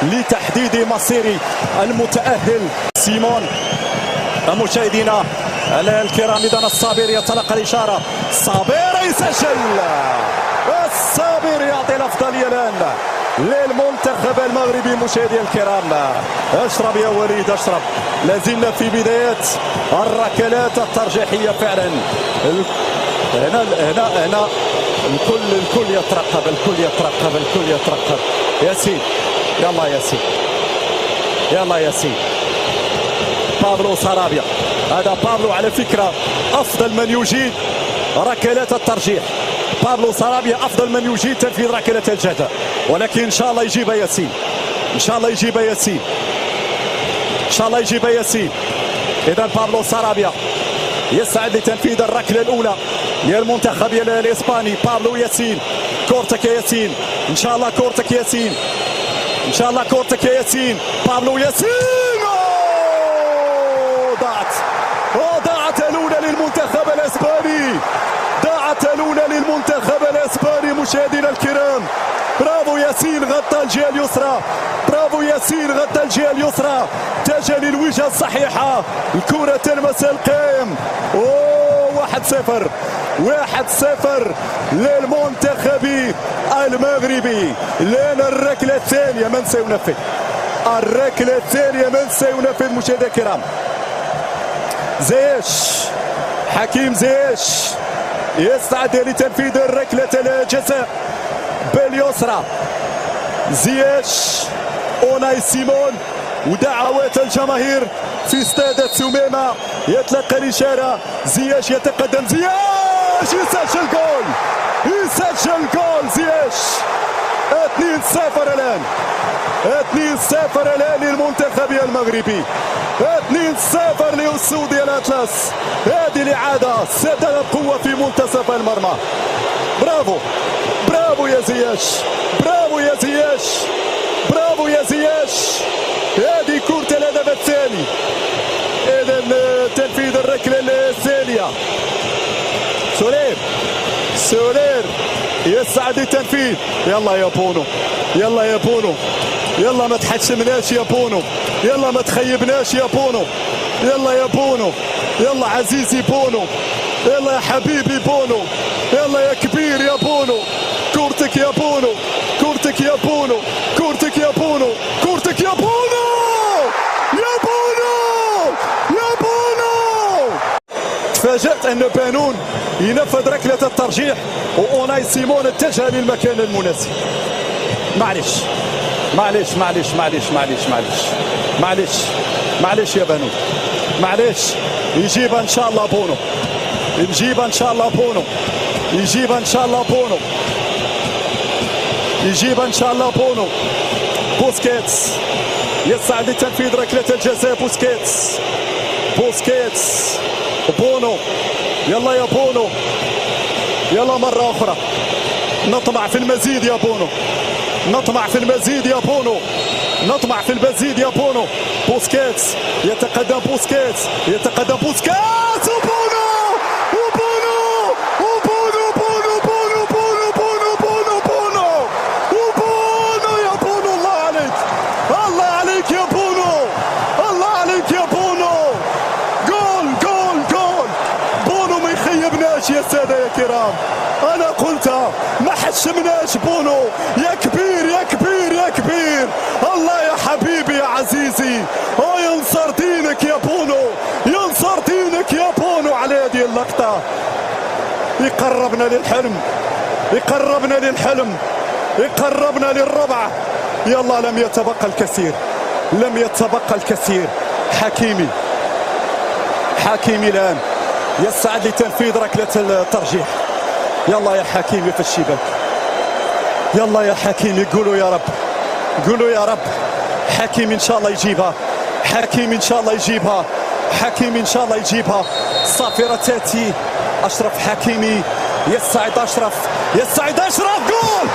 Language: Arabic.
لتحديد مصير المتأهل. سيمون مشاهدينا الكرام، إذا الصابر يتلقى الإشارة، الصابر يسجل، الصابر يعطي الأفضلية الآن للمنتخب المغربي. مشاهدينا الكرام، اشرب يا وليد اشرب. لازلنا في بداية الركلات الترجيحية فعلا. هنا الكل يترقب. ياسين، يلا ياسين، يلا ياسين. بابلو سارابيا، هذا بابلو على فكرة أفضل من يجيد ركلات الترجيح. بابلو سارابيا أفضل من يجيد تنفيذ ركلات الجزاء، ولكن إن شاء الله يجيبها ياسين، إن شاء الله يجيبها ياسين، إن شاء الله يجيبها ياسين. إذا بابلو سارابيا يسعد لتنفيذ الركلة الأولى للمنتخب الإسباني. بابلو ياسين، كورتك يا ياسين، إن شاء الله كورتك ياسين، إن شاء الله كورتك يا ياسين. بابلو ياسين، ضاعت الأولى للمنتخب الإسباني، ضاعت الأولى للمنتخب الإسباني. مشاهدينا الكرام، برافو ياسين، غطى الجهة اليسرى، برافو ياسين، غطى الجهة اليسرى، اتجه للوجهة الصحيحة، الكرة تلمس القائم. 1-0 للمنتخب المغربي. لأن الركلة الثانية من سينفذ؟ الركلة الثانية من سينفذ؟ مشاهدينا الكرام، زياش، حكيم زياش يستعد لتنفيذ الركلة الجزاء باليسرى. زياش، أوناي سيمون، ودعوات الجماهير في استاد سميمة. يتلقى الإشارة، زياش يتقدم، زياش يسجل جول، يسجل جول زياش. 2-0 الآن، 2-0 الآن للمنتخب المغربي، 2-0 لأسود الأطلس. هذه الإعادة سدد بقوة في منتصف المرمى. برافو، برافو يا زياش، برافو يا زياش، برافو يا زياش. هذه كرة الهدف الثاني. إذا تنفيذ الركلة الثانية. سولير يسعد التنفيذ. يلا يا بونو، يلا يا بونو، يلا ما تحشمناش يا بونو، يلا ما تخيبناش يا بونو، يلا يا بونو، يلا عزيزي بونو، يلا يا حبيبي بونو، يلا يا كبير يا بونو. كورتك يا بونو، كورتك يا بونو، كورتك يا بونو، كورتك يا بونو، يا بونو، يا بونو. تفاجأت أن بانون ينفذ ركلة الترجيح وأوناي سيمون اتجه للمكان المناسب. معليش يا بانون، معليش. يجيبها إن شاء الله بونو، يجيبها إن شاء الله بونو، يجيبها إن شاء الله بونو، يجيبها إن شاء الله بونو. بوسكيتس يسعد لتنفيذ ركلة الجزاء. بوسكيتس، بونو، يلا يا بونو، يلا مرة أخرى، نطمع في المزيد يا بونو، نطمع في المزيد يا بونو، نطمع في المزيد يا بونو. بوسكيتس يتقدم، بوسكيتس يتقدم، بوسكيتس وبونو، وبونو، وبونو، بونو، بونو، بونو، بونو، بونو، بونو، وبونو يا بونو. الله عليك، الله عليك يا بونو، الله عليك يا بونو. جول جول جول. بونو ما يخيبناش يا سادة يا كرام، أنا قلتها، ما حشمناش بونو. يا كبير يا كبير يا كبير، الله يا حبيبي يا عزيزي. ينصر دينك يا بونو، ينصر دينك يا بونو على هذه اللقطة. يقربنا للحلم، يقربنا للحلم، يقربنا للربع. يلا لم يتبقى الكثير، لم يتبقى الكثير. حكيمي الآن يسعد لتنفيذ ركلة الترجيح. يلا يا حكيمي في الشباك، يلا يا حكيمي، قولوا يا رب، قولوا يا رب. حكيمي إن شاء الله يجيبها، حكيمي إن شاء الله يجيبها، حكيمي إن شاء الله يجيبها. صافرة تاتي، أشرف حكيمي، يسعد أشرف، يسعد أشرف، جول